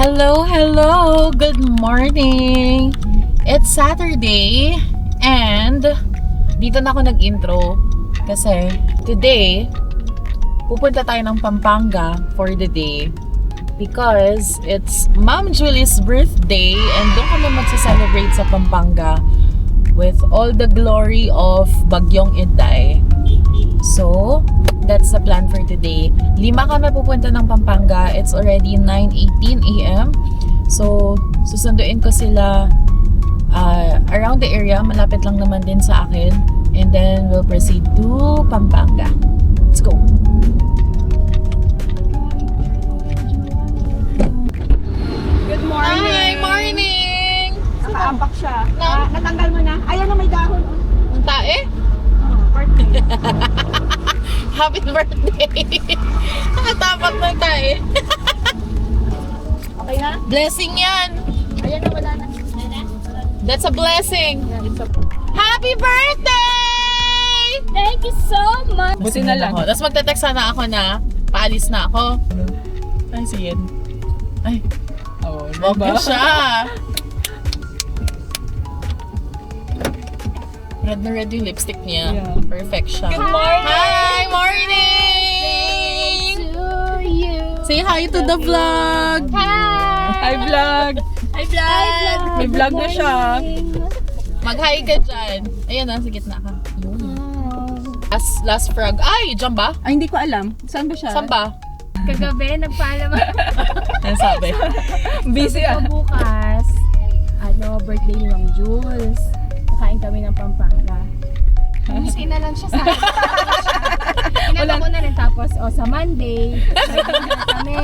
Hello! Good morning! It's Saturday and dito na ako nag-intro kasi today pupunta tayo ng Pampanga for the day because it's Ma'am Julie's birthday and doon kami magsa-celebrate sa Pampanga with all the glory of Bagyong Iday. So, that's the plan for today. 5 kami pupunta ng Pampanga. It's already 9:18 a.m. So, susunduin ko sila around the area. Malapit lang naman din sa akin. And then, we'll proceed to Pampanga. Let's go! Good morning! Hi! Morning! Nakaapak siya. No. Natanggal mo na. Ayan na may dahon. Ang tae? Birthday. Happy birthday! Nakatapat ng tae. Okay na? Blessing yan! Ayan na, wala na. That's a blessing! Happy birthday! Thank you so much! Buti na lang. Ako. Tapos magte-text sana ako na paalis na ako. Ay, si Yen. Ay, Oh, bongga siya. Red na red yung lipstick niya. Yeah. Perfect siya. Good morning! Hi! Morning! To you. Say hi to the vlog! Hi, vlog! Hi, vlog! May vlog na siya. Mag-hi ka dyan. Ayan na, sa gitna ka. Last frog. Ay, dyan ba? Ay, hindi ko alam. Saan ba siya? Saan ba? Kagabi, nagpaalam Ano sabi? Busy ah. ako bukas. Birthday ni Ma'am Jules. Kakain kami ng Pampanga. Busy na lang siya sa akin. Inala ko na rin. Tapos, sa Monday, birthday na kami.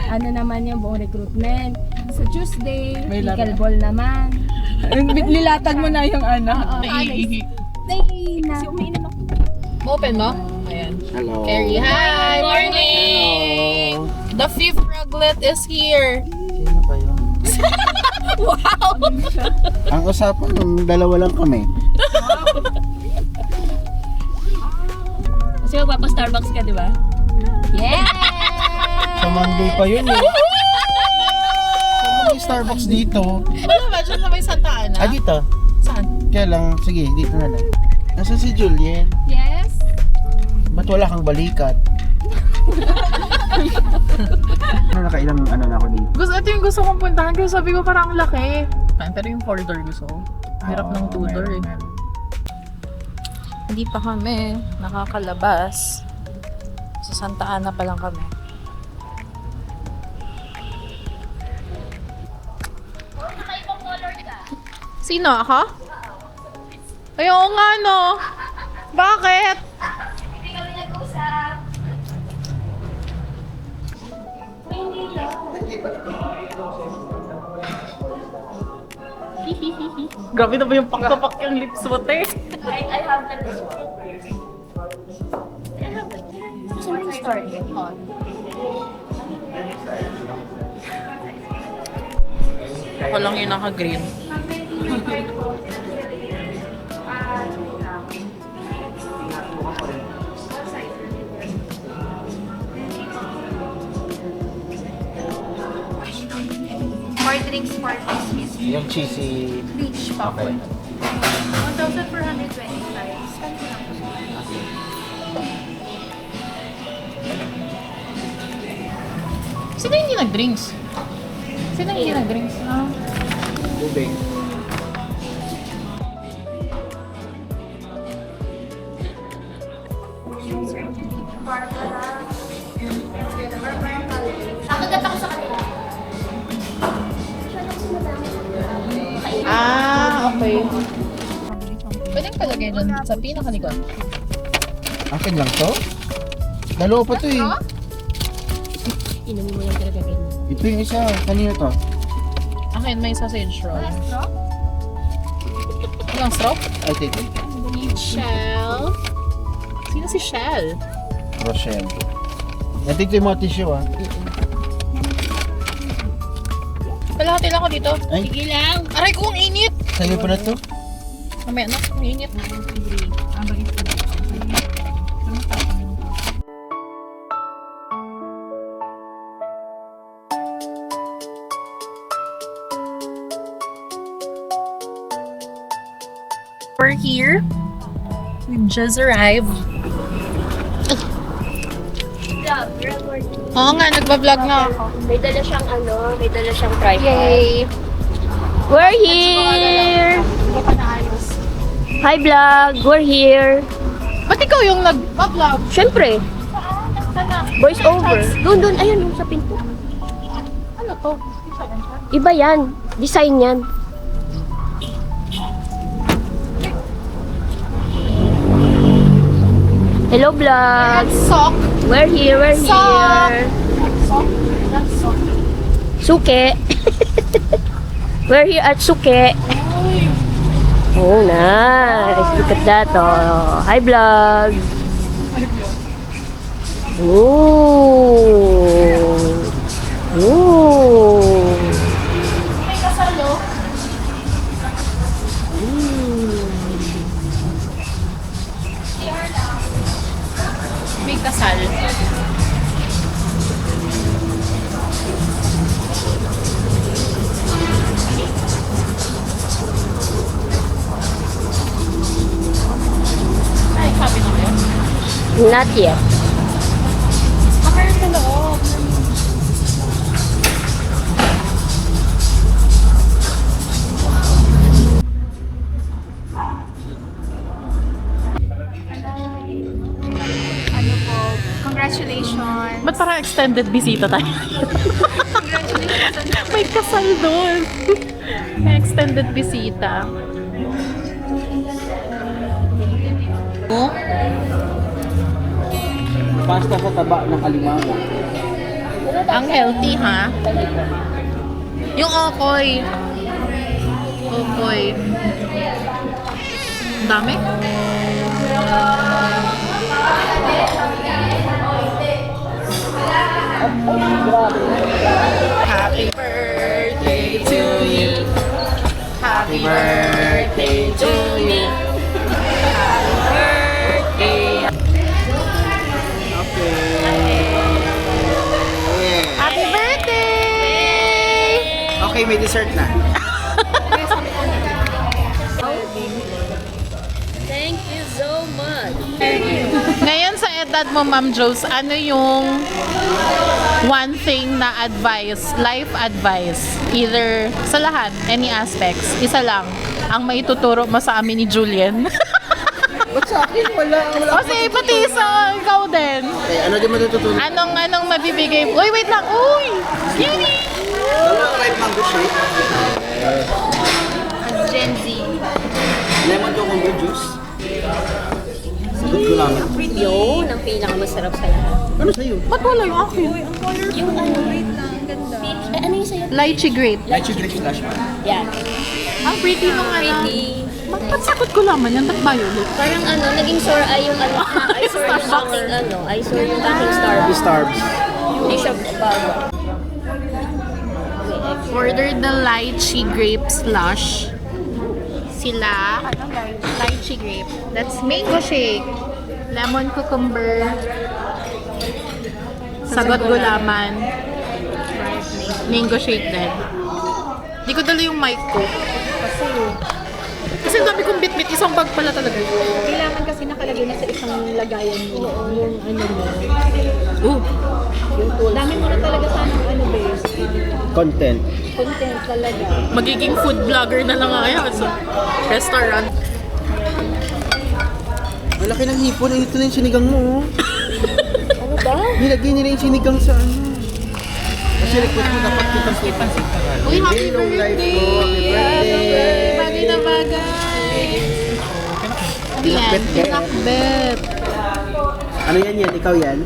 Ano naman yung buong recruitment. Sa Tuesday, May laro. pickleball naman. Nilatag mo na yung ano. Naiihi. Na. Open mo? Ayan. Hello. Carrie, hi! Morning! The fifth froglet is here. Sino ba yun? Wow! Ang usapan ng dalawa lang kami. Kasi magpapa-Starbucks ka, di ba? Yeah! Sa Monday pa yun eh. Saan may Starbucks dito? Wala ba? Diyan sa may Santa Ana? Ah, dito. Saan? Kaya lang, sige, dito na lang. Nasaan si Julien? Yes! Ba't wala kang balikat? Nakailang ano na ako dito. Ito yung gusto kong puntahan kasi sabi ko parang ang laki. Pero yung 4-door gusto ko. Hirap ng 2-door eh. Hindi pa kami nakakalabas. Sa Santa Ana pa lang kami. Sino? Ako? Ay, oo nga no. Bakit? Grabe na ba yung paktapak yung lips mo, te? I have that as well. I have that. Sorry, story. Ako lang yung naka-green. More drinks for this miss. Yung cheesy... Beach Okay. 1,425. Scan ko lang. Sino hindi nag-drinks? Sino hindi nag-drinks? Ah. Tubig. Nakagat ako sa kanila. Ah, okay. Pwedeng palagay dyan sa pinakalikod. Akin lang to? Dalawa pa to eh. Inumin mo lang talaga ganyan. Ito yung isa. Kanino to? Akin may sausage roll. Walang straw? I take it. Shell. Sino si Shell? Rochelle. Natik ko yung mga tissue ah. Palahati lang ako dito. Ay, Sige lang. Aray ko, ang init! sa'yo pa na to? Mamaya na, ang init. we're here. We just arrived. Oo nga, nagbablog na ako. May dala siyang tripod. Yay! We're here! Hi vlog! We're here! Ba't ikaw yung nagbablog? Siyempre, voice over. Doon, ayun, sa pinto. Ano to? Iba yan. Design yan. Hello vlog! Sock. We're here, we're Sock. here. Sock? That's sock. Suke. We're here at Suke. Oh, nice. Look at that. Oh. Hi, vlog. Ooh. Ooh. May kasalo. May kasal. Ay, sabi na yun. Not yet. Makaya sa loob. Congratulations. Ba't parang extended bisita tayo? May kasal doon. May extended bisita. Oh? Pasta sa taba ng alimango. Ang healthy, ha? Yung okoy. Okoy. Ang dami. Happy birthday to you. Happy birthday to you. Happy birthday. Happy birthday! Okay, may dessert na. Thank you so much. Ngayon sa edad mo, Ma'am Jules, ano yung one thing na advice, life advice, either sa lahat, any aspects, isa lang, ang maituturo mo sa amin ni Julian? Ba't sa akin? Wala. Kasi pati sa ikaw din. Eh, ano di matututunan? Anong mabibigay? Uy, wait lang! Uy! Cutie! Dalawang ripe mango shake. Gen Z. Lemon cucumber juice. Sagot ko lang. Yun, ang pinakamasarap sa lahat. Ano sa'yo? Ba't wala yung akin? Yung ano, ano yung sa'yo? Lychee grape. Lychee grape slash man. Yan. Ang pretty nung ano. Ba't sagot ko naman yan? Ba't violet? Parang ano, naging sore eye yung ano, eye sore yung aking ano, eye sore yung aking Starbucks. Starbucks. Hindi siya bago. Order the lychee grape slush. Sila. Lychee grape. That's mango shake. Lemon cucumber. Sagot gulaman. Mango shake din. Di ko dala yung mic ko. Kasi ang dami kong bit-bit. Isang bag pala talaga. Kailangan kasi nakalagay na sa isang lagayan mo. Yung ano mo. Dami mo na talaga sa ano base. Content. Content talaga. Magiging food vlogger na lang ako sa restaurant. Ang laki ng hipon. Ito na yung sinigang mo. Ano ba? Nilagay nila yung sinigang sa ano. Kasi request mo dapat kitang pansit. Uy, happy Long life birthday! mo. Happy birthday! Bagay na bagay! Yan, pinakbet. Ano yan yan? Ikaw yan?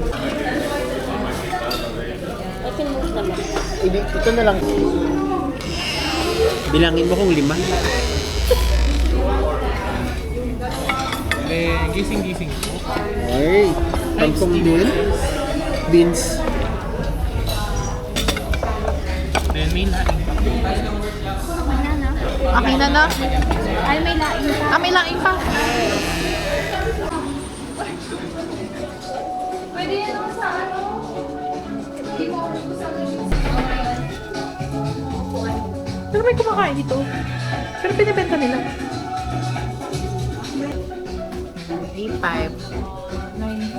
Open mo naman. Ito na lang. Bilangin mo kung 5. Gising-gising po. Ay, tangkong din. Beans. Then may laing pa. Okay na na. Ay, may laing pa. May laing pa. Pero may kumakain dito. Pero binibenta nila. 8.5. 9.5.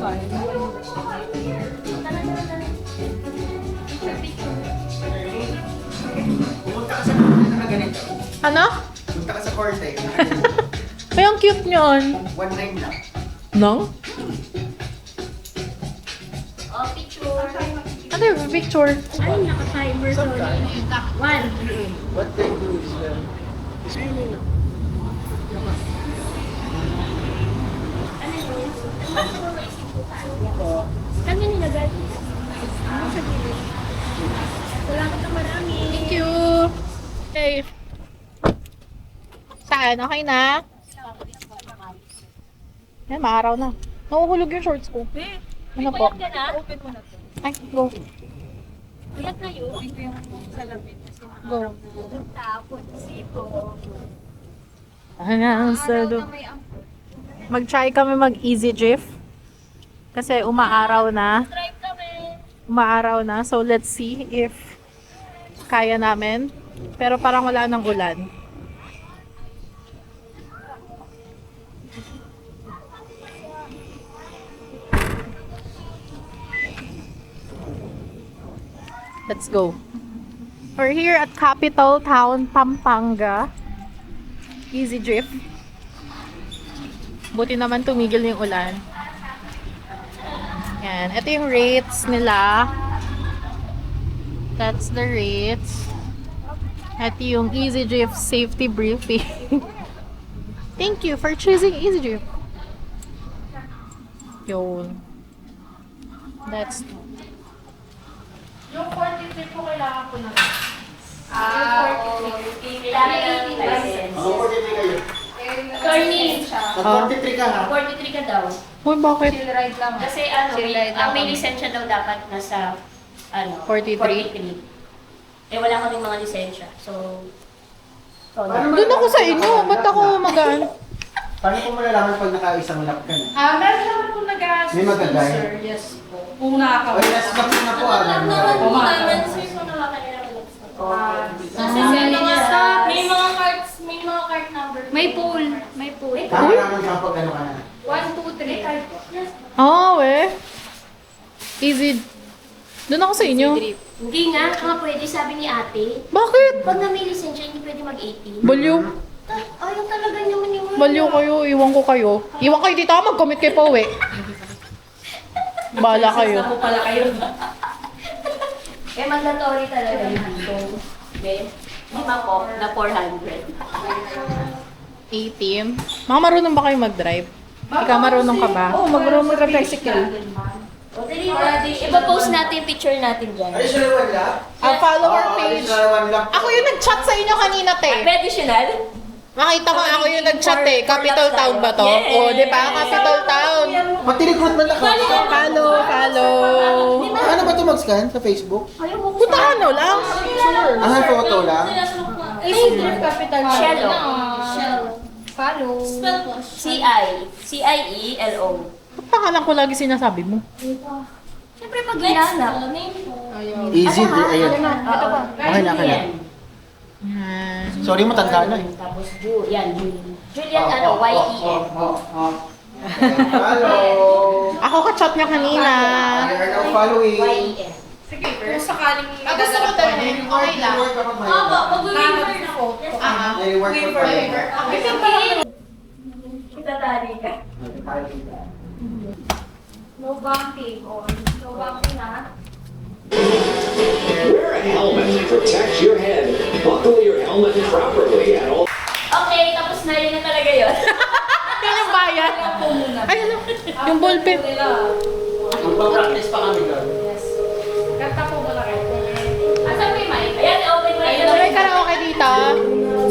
Pumunta ka sa ganito. Ano? Punta ka sa Cortex. Ay, ang cute niyon. 1.9 lang. No? Oh, picture. Ano yung picture? Ay, naka-timer. Sorry. One. What they do is, Saan yun nilagay? Sa gilid. Salamat na marami. Thank you. Okay. Saan? Okay na? Yan, maaraw na. Nahuhulog yung shorts ko. Ano po? Ka na? Open mo na to. Ay, go. Ulat na yun. Go. Tapos ito. Hanggang sa mag-try kami mag-easy drift. Kasi umaaraw na. Drive kami. Umaaraw na. So, let's see if kaya namin. Pero parang wala nang ulan. Let's go. We're here at Capital Town, Pampanga. Easy drift. Buti naman tumigil yung ulan. Yan. Ito yung rates nila. That's the rates. Ito yung Easy Drift safety briefing. Thank you for choosing Easy Drift. Yun. That's yung 43 po kailangan ko na. Kailangan ng license. Ako 43 kayo. Attorney. Pag 43 ka ha. 43 ka daw. Uy, bakit? Kasi ang may lisensya daw dapat nasa 43? Eh wala kaming mga lisensya. So, Doon ako sa inyo. Ba't ako magaan? Paano ko malalaman pag naka-isang lap ka na? Meron naman po nag-assist May magagay? sir. Yes po. Kung nakaka- Ay, last box na po ah. may mga card number. May pool. May pool. Nakakalaman ka pag ano ka na. 1, 2, 3. Oo, Easy. Doon ako sa inyo. Hindi nga pwede, sabi ni ate. Bakit? Pag na may lisensya, hindi pwede mag-18. Baliw. Ayaw talaga naman yung Baliw kayo. Iwan ko kayo. Iwan kayo dito. Mag-commit kayo pa uwi. Bala kayo. pala kayo. Mandatory talaga yun. So, lima po na 400. 18. Mga marunong ba kayo mag-drive? Ikaw marunong ka ba? Oo, marunong mag-tricycle. O, dali na. Ipa-post natin yung picture natin dyan. Additional 1 lap? Follow our page. Additional 1 lap. Ako yung nag-chat sa inyo kanina, te. Additional? Makita ko ako yung nag-chat eh. Capital for Town ba to? Yes. O, di ba? Capital Town. Pati-recruit man lang ka. Follow. Ano ba ito mag-scan sa Facebook? Ayaw mo ko Punta ano lang? Ah, photo lang? Easy Drift Capital. Shell. Follow. C-I-E-L-O. Ba't pangalan ko lagi sinasabi mo? Siyempre pag hinanap. Easy. Ayun. Okay na ka na. Sorry mo, tanda na eh. Tapos Julian. Julian Y-E-N. Hello. Ako ka-chat niya kanina. We are now following. Y-E-N. Sige, kung sakaling Gusto ko tanongin, okay lang. Mag-waiver na ako. Nai-work mo pa rin. Itatali ka. No bumping. No bumping na. Wear a helmet to protect your head. Buckle your helmet properly at all. Okay, tapos na yun na talaga yun. Yan yung bayan. Ay, ano? Yung ballpen. Magpa-practice pa kami doon. Kanta po muna kayo. Asan mo yung mic? Ayan, open mic. May karaoke dito.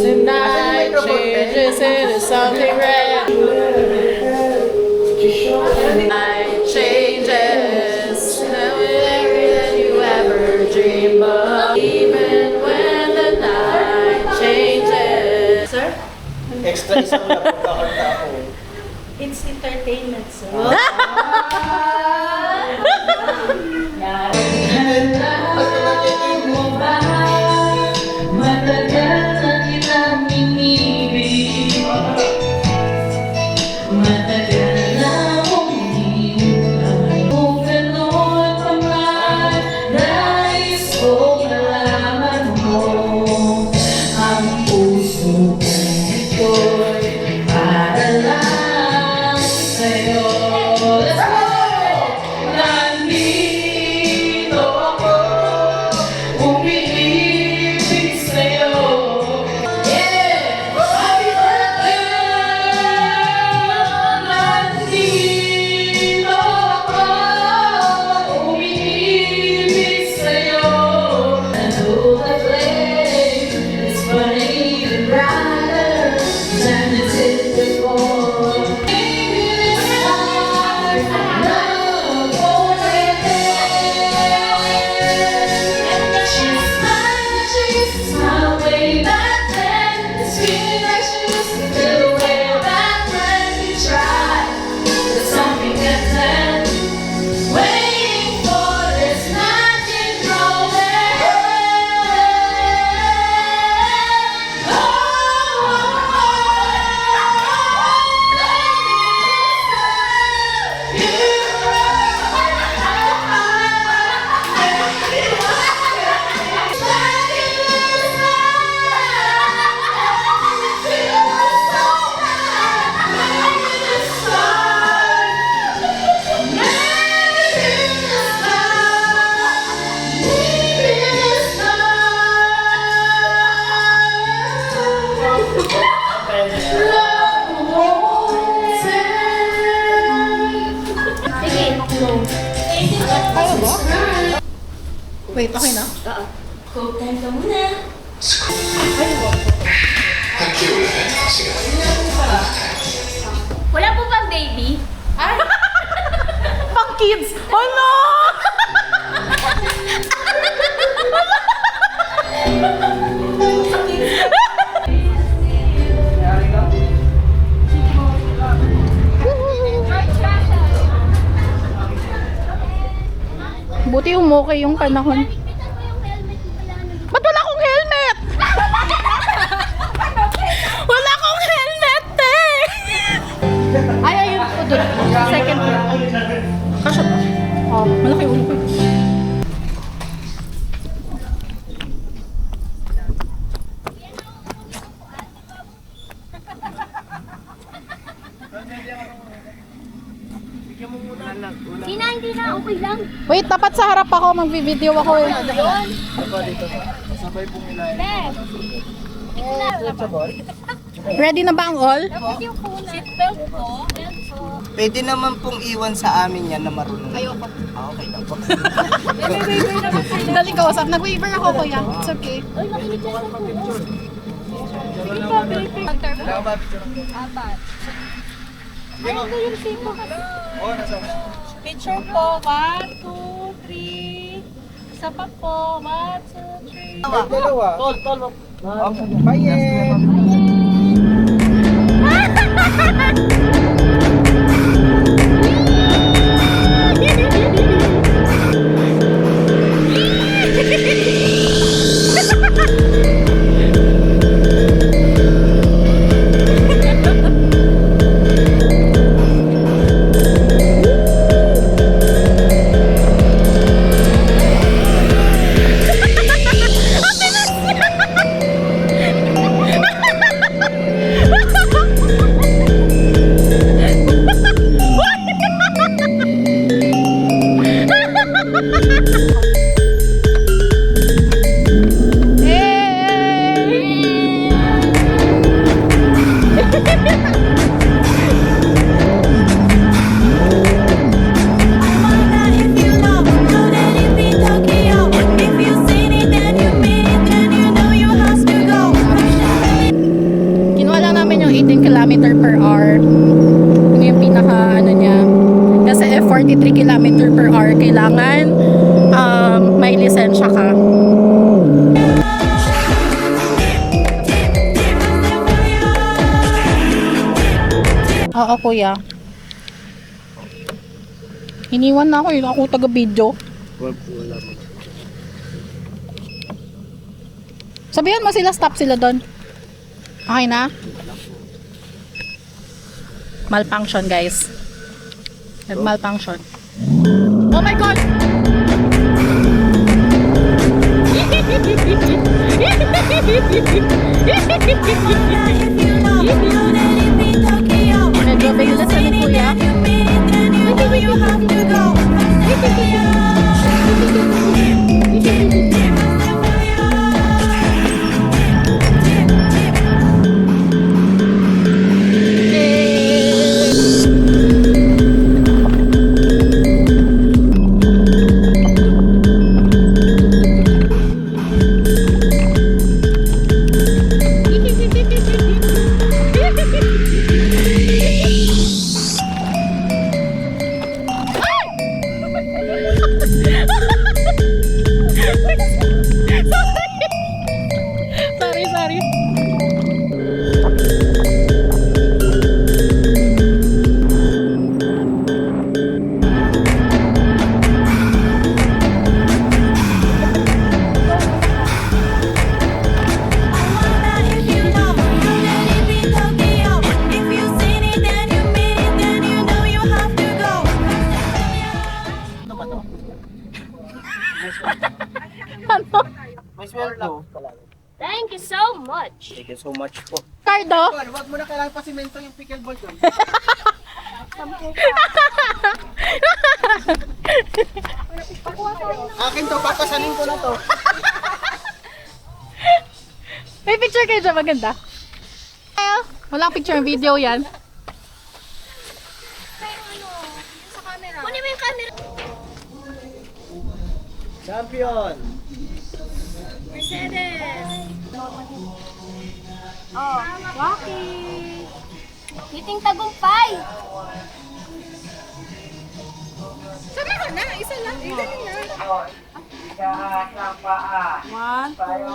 Tonight changes into something red. Night changes. Everything that you ever dream of. Even when the night changes. Sir? Extra isang lap kakanta ako. It's entertainment, sir. Matagal na kitang inibig. Matagal na Wait, okay na? Wala po bang baby? Pang kids! Oh no! Buti umukay yung panahon. Ba't wala akong helmet? Wala akong helmet, eh! Ay, ayun po doon. Second floor. Kasya ba? Oh, malaki ulo ko. Hindi na, okay lang. Wait, tapat sa harap ako. Mag-video ako eh. Ready na ba ang all? Seatbelt po. Pwede naman pong iwan sa amin yan na marunong. Ayoko. Okay lang po. Dali ka usap. Nag-waiver ako kuya. It's okay. Picture po. 1, 2, 3. Isa pa po. 1, 2, 3. Tol. Bayan. Kinuha lang namin yung 18 km per hour. Yun yung pinaka ano niya. Kasi if 43 km per hour, kailangan may lisensya ka. Oo kuya. Iniwan na ako yun. Ako taga-video. Sabihan mo sila, stop sila doon. Okay na? Malfunction, guys. Malfunction. Oh my God! Medyo bilis na ni Kuya. Sorry. May sweldo. Thank you so much. Thank you so much po. Cardo? Wag mo na kailangan pa simento yung pickleball doon. Akin to, papasanin ko na to. May picture kayo dyan, maganda. Walang picture, video yan. Kunin mo yung camera. Champion! Oh, walking. Meeting tagumpay. Sama ka na, isa lang. Dali na. One, two.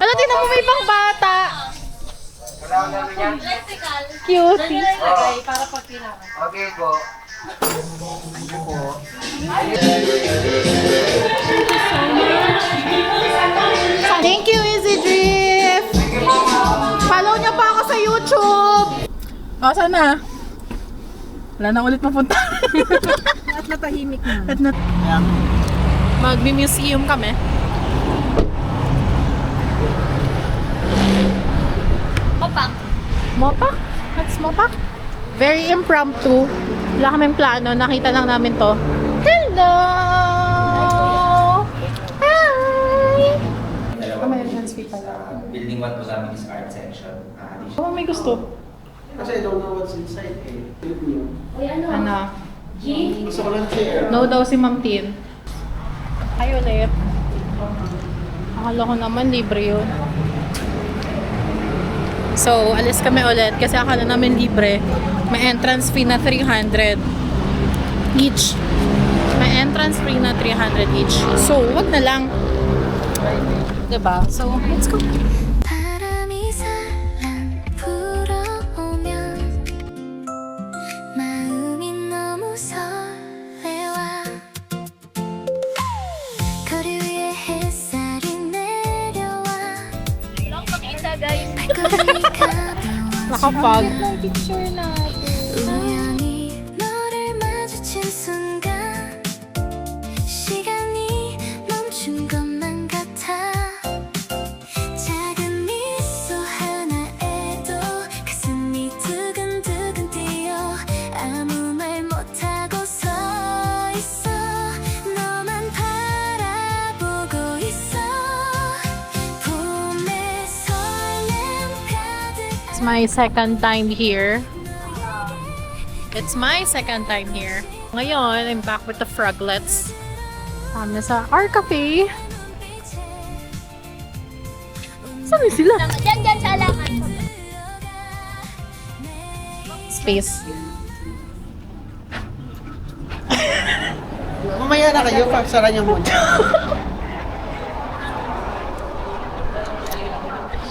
Ano, tinan mo may pang bata. Cutie. Okay po. Thank you, Easy Drift. Follow niyo pa ako sa YouTube. O, saan na? Wala na ulit mapunta. At natahimik na. At nat Magmi-museum kami. Opak. Mopak? That's Mopak? Very impromptu. Wala kaming plano. Nakita lang namin to. Hello! Hi! Building 1 po sa amin is art section. Oh, may gusto. Kasi I don't know what's inside eh. Ano? Gusto ko lang chair. No daw si Ma'am Tin. Ay, ulit. Akala ko naman libre yun. So, alis kami ulit kasi akala namin libre. May entrance fee na 300 each. May entrance fee na 300 each. So, wag na lang. Diba? So, let's go. 바람이 살랑 불어오면 마음이 너무 설레와 거리 위에 햇살이 내려와 발걸음이 가벼워 Nakapag. 우연히 너를 마주친 순간 시간이 멈춘 것만 같아 작은 미소 하나에도 가슴이 두근두근 뛰어 아무 말 못하고 서 있어 너만 바라보고 있어 봄의 설렘 가득 It's my second time here. It's my second time here. Ngayon, I'm back with the Froglets. Kami sa R Cafe. Saan sila? Diyan sa alangan. Space. Mamaya na kayo, pagsara niyo muna.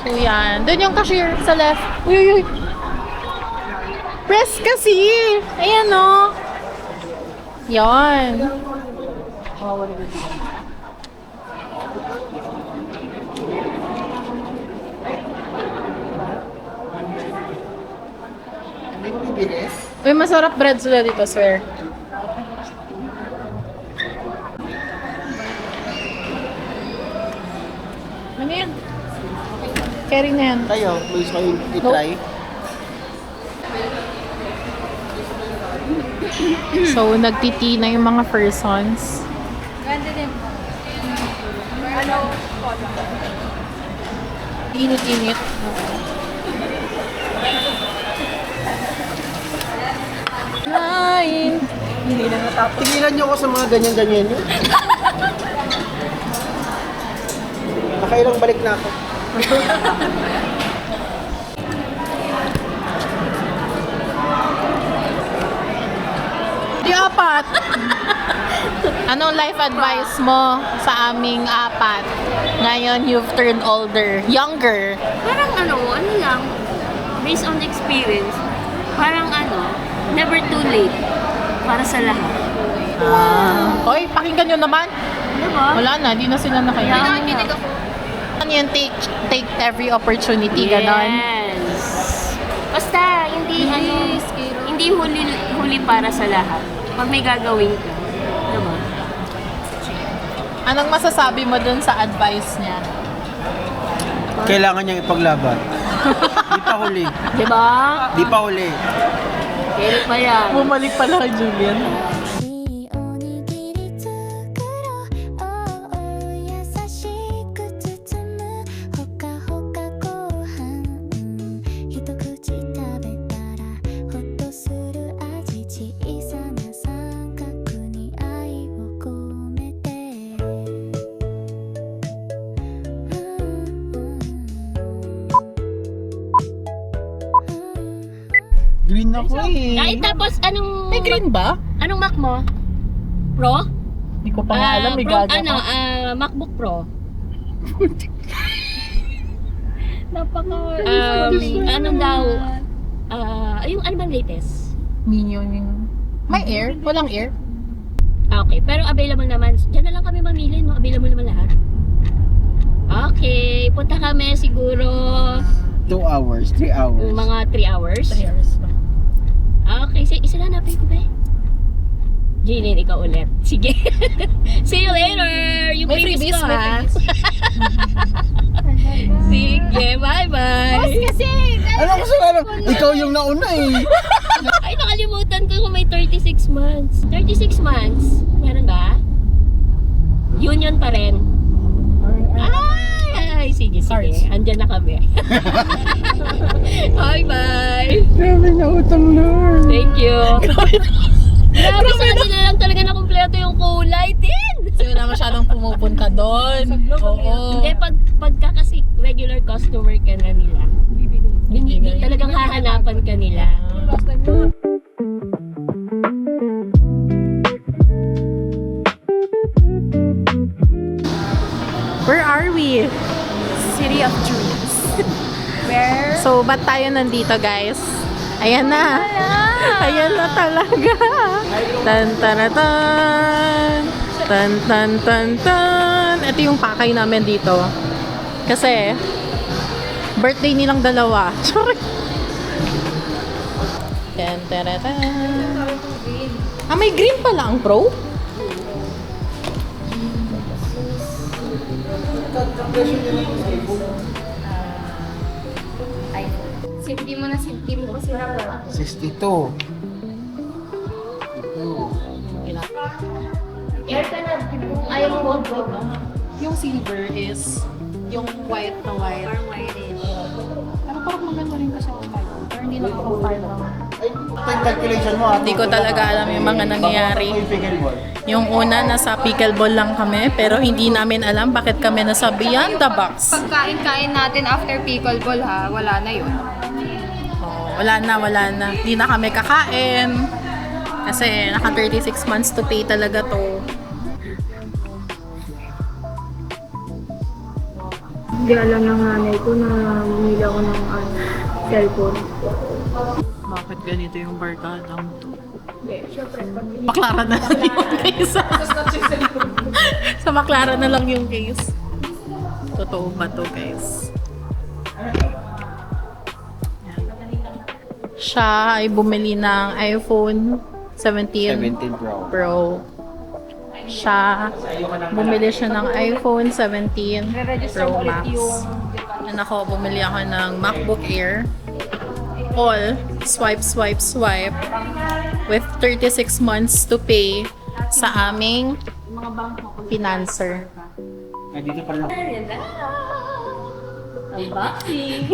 So yan. Doon yung cashier sa left. Uy, uy, uy. Press kasi. Ayan o. Yan. Hindi mo bibili? Uy, masarap bread sila dito, swear. Ano yan? Carry na yan. Kayo, may gusto kayo i-try? So, nagtiti na yung mga persons. Ganda din. Init-init. Kain! Hindi na natapos. Tigilan niyo ako sa mga ganyan-ganyan yun. Nakailang balik na ako. Di apat! Anong life advice mo sa aming apat? Ngayon, you've turned older. Younger. Parang ano lang, based on experience, parang never too late para sa lahat. Hoy, pakinggan nyo naman. Diba? Wala na, di na sila nakaya. Ano yun, take every opportunity, ganon. Yes. Basta, hindi huli para sa lahat. Pag may gagawin ka. Diba? Anong masasabi mo dun sa advice niya? Kailangan niyang ipaglaban. Di pa huli. Diba? Di pa huli. Kailan pa yan? Bumalik pala kay Julian. おにぎり作ろう優しく包むほかほかご飯一口食べたらほっとする味小さな三角に愛を込めて green ako eh. Ay, tapos anong... May green ba? Anong Mac mo? Pro? Hindi ko pa nga alam, may Pro, gaga ano, ka. MacBook Pro. Napaka... Anong daw? Yung ano bang latest? Minion yung... May air? Walang air? Okay, pero available naman. Diyan na lang kami mamili, no? Available naman lahat. Okay, punta kami siguro 2 hours, 3 hours. mga 3 hours. 3 hours ba? Okay, isa na napay ko ba? Jillian, ikaw ulit. Sige. See you later! Yung May previous freebies, ko, may ha? freebies. Sige, bye-bye! Kasi, Ano kasi ano? Ikaw yung nauna eh. Ay, nakalimutan ko kung may 36 months. 36 months? Meron ba? Union pa rin. Ay, sige. Andyan na kami. Bye-bye! Grabe na utang Lord. Thank you. Grabe sa kanila lang talaga na kumpleto yung kulay din. Kasi wala masyadong pumupunta doon. Oo. Hindi, pagka kasi regular customer ka na nila, hindi talagang hahanapan ka nila. Where are we? City of Dreams. Where? So, ba't tayo nandito, guys? Ayan na. Ayan na talaga. Tan tan tan. Tan tan tan tan. Ito yung pakay namin dito. Kasi birthday nilang dalawa. Sorry. Tan tan tan. Ah, may green pala ang Pro? Sinti mo na sinti mo kasi na 62. Air ka na, kung ayaw mo gold ba? Yung silver is yung white na white. Parang whitish. Pero parang maganda rin kasi yung white. Pero hindi nakaka-file lang. Ay, ito yung calculation mo. Hindi ko talaga alam yung mga nangyayari. Yung una, nasa pickleball lang kami, pero hindi namin alam bakit kami nasa Beyond the Box. Pagkain-kain natin after pickleball ha, wala na yun. Oh, wala na. Hindi na kami kakain. Kasi naka 36 months to pay talaga to. Hindi alam ng nanay ko na bumili ako ng cellphone. Bakit ganito yung barkadang to? Siyempre, Baklaran na lang yung case. Sa baklaran na lang yung case. Totoo ba to, guys? Yan. Siya ay bumili ng iPhone 17 17 Pro. Pro. Siya, bumili siya ng iPhone 17 Pro Max. And ako, bumili ako ng MacBook Air. All, swipe with 36 months to pay sa aming financer. Ay, dito pa lang. Unboxing!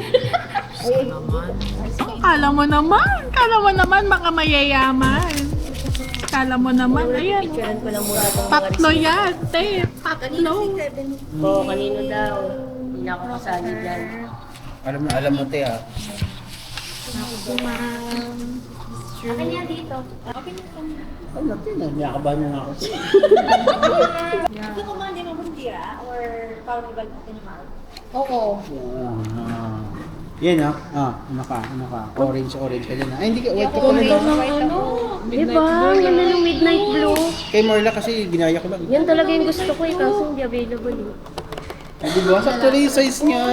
Kala mo naman baka mayayaman. Kala mo naman, ayan. Picturean ko lang muna itong Tatlo yan, te. Tatlo. Oo, kanino daw. Hindi na ako kasali dyan. Alam mo te ah. Akin yan dito. Ano te na? Nakabahan na ako. Hindi ko man, di mo bundira or carnival pa tinimar. Oo. Yan ah. Ano ka? Orange ka din ah. Ay, hindi ka. White ka pala. Ano? Diba? Yan na yung midnight blue. Kay Marla kasi ginaya ko lang. Yan talaga yung gusto ko eh, kaso hindi available eh. Ay, diba? Sakto rin yung size niya.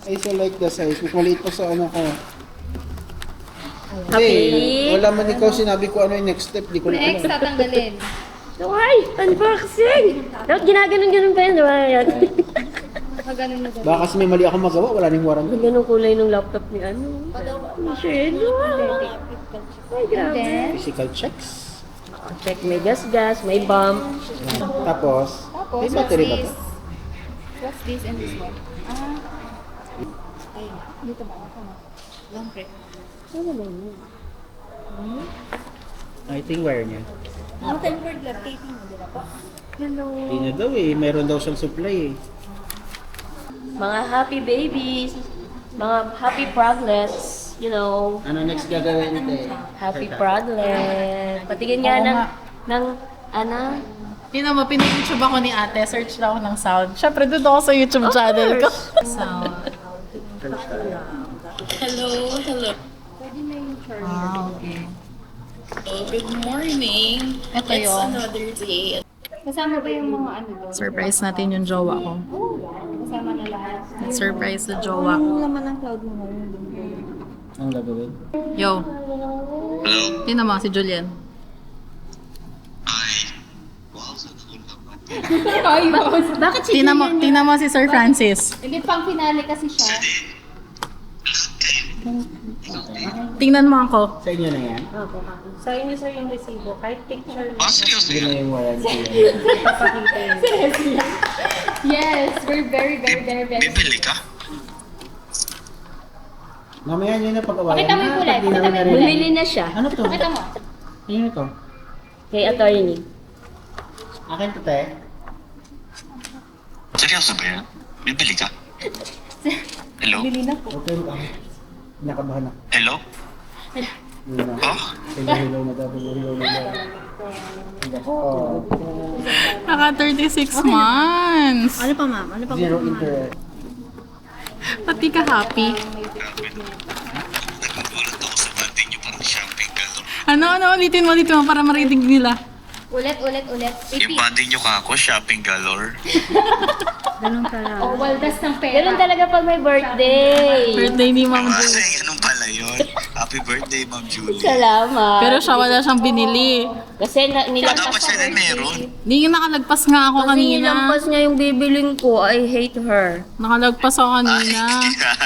I so like the size. Mas maliit pa sa ano ko. Happy? Wala man ikaw sinabi ko ano yung next step. Di ko na Next, alam. tatanggalin. So, ay! Unboxing! Dapat ginaganon-ganon pa yan, diba? Yan. Nakaganon na Baka kasi may mali ako magawa. Wala nang warranty. Ganong kulay ng laptop ni ano. Shade. Ay, grabe. Physical checks. Check, may gas-gas, may bump. Tapos, may battery ba to? What's this and this one? Dito ba ako? Lampre. Ano ba yun? I think wire niya. Ang tempered love taping mo, di ba po? Hello. Hindi na daw eh. Meron daw siyang supply eh. Mga happy babies, mga happy progress. you know, Ano next gagawin natin? happy problem. Patigin nga Oo nga. ng ano? Tingnan mo, pin-YouTube ako ni ate. Search lang ako ng sound. Syempre, doon ako sa YouTube channel ko. Sound. Hello, hello. Okay. Oh, good morning. Ito It's yung another day. Kasama ba yung mga ano doon? surprise natin yung jowa ko. Kasama na lahat. Surprise sa jowa ko. Laman ng cloud mo ngayon. Ang gagawin? Yo. Hello. Tingnan mo si Julian. Bakit si Tingnan mo si Sir Francis. Hindi pang finale kasi siya. Tingnan mo ako. Sa inyo na yan? Sa inyo sir yung resibo. Kahit picture lang. Hindi na yung warranty. Yes, we're very, very, very, very. Bibili ka? Mamaya nyo na pag-awayan. Pakita mo yung kulay, Pag di pakita mo namin yung narinig. Bumili na siya Ano to? Pakita mo. Ano to? kay attorney. Akin to, te. Seryoso ba yan? Bibili ka? Hello? Okay, nakabahan ako. Hello? Yun na. Oh? Hello na daw. Hello na daw. Oh, Naka 36 months. Ano pa ma'am? Ano pa? zero interest. Pati ka happy. Nagugulat ako sa banding nyo parang shopping galore. Ano, ulitin mo para marinig nila. Ulit. Yung banding nyo ka ako, shopping galore. O, waldas ng pera. Ganun talaga pag may birthday. Birthday ni Ma'am Julie. Ay, anong pala yun? Happy birthday, Ma'am Julie. Salamat. Pero siya wala siyang binili. Kasi Dapat nilampas siya rin meron. Hindi nakalagpas nga ako Kasi kanina. nilampas niya yung bibiling ko. I hate her. Nakalagpas ako kanina.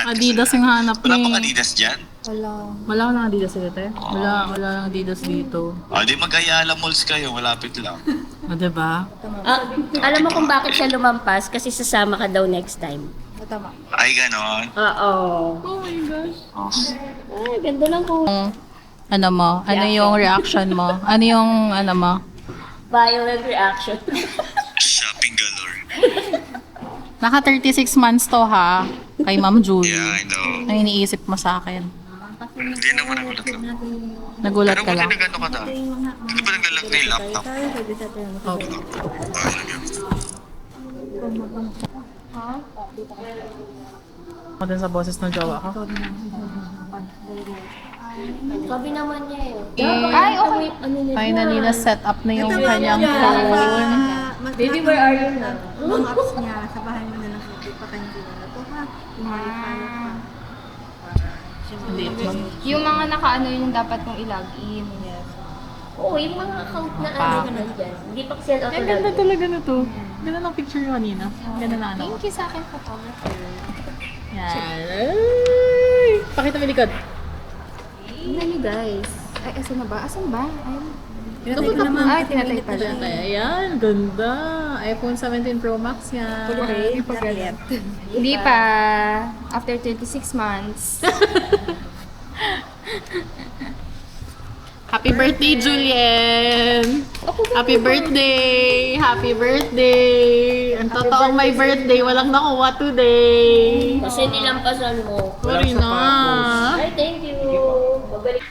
Adidas yung hanap Wala niya. pang Adidas dyan? Wala ko ng Adidas dito eh. Wala ng Adidas dito. O, di mag-Ayala Malls kayo, malapit lang. O, diba? Alam mo kung bakit siya lumampas? Kasi sasama ka daw next time. Ay, ganon. Oo. Oh my gosh. Ay, ganda lang po. Ano mo? Ano yung reaction mo? Ano yung ano mo? Violent reaction. Shopping galore. Naka 36 months to ha. Kay Ma'am Julie. Yeah, I know. Ano iniisip mo sa akin? Hindi naman nagulat lang. Nagulat Pero ka buti lang. na gano'n ka na. Hindi ba naglalag na yung laptop? Okay. Ay, lang yun. Ako din sa boses ng jowa ko. Sabi naman niya eh. Ay, okay. Finally, na-set up na yung kanyang phone. Baby, where are you now? Mga apps niya, sa bahay mo na lang pa kanina na to ha. Yung Wi-Fi pa. Yung mga naka-ano yun yung dapat mong i-login. Oo, yung mga account na ano ganun dyan. Hindi pa kasi auto Ang ganda talaga na to. Ganda ng picture nyo kanina. Ganda na ano. Thank you sa akin, photographer. Yan. Ay! Pakita mo yung likod. Tingnan niyo guys. Ay, asan na ba? Asan ba? Ay, Tinatay ko naman. Ay, tinatay pala. Ayan, ganda. iPhone 17 Pro Max yan. Hindi pa galit. Hindi pa. After 26 months. Happy birthday, Julien! Happy birthday! Happy birthday! Ang totoong may birthday, walang nakuha today. Kasi nilampasan mo. Sorry na. Ay, thank you. Babalik.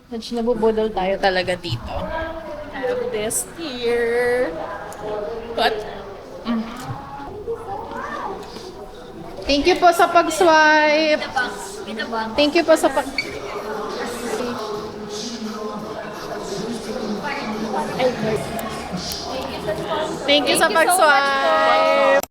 Nabubudol tayo talaga dito. I have this here. What? Thank you po sa pag-swipe. Thank you po sa pag... Thank you sa pag-swipe.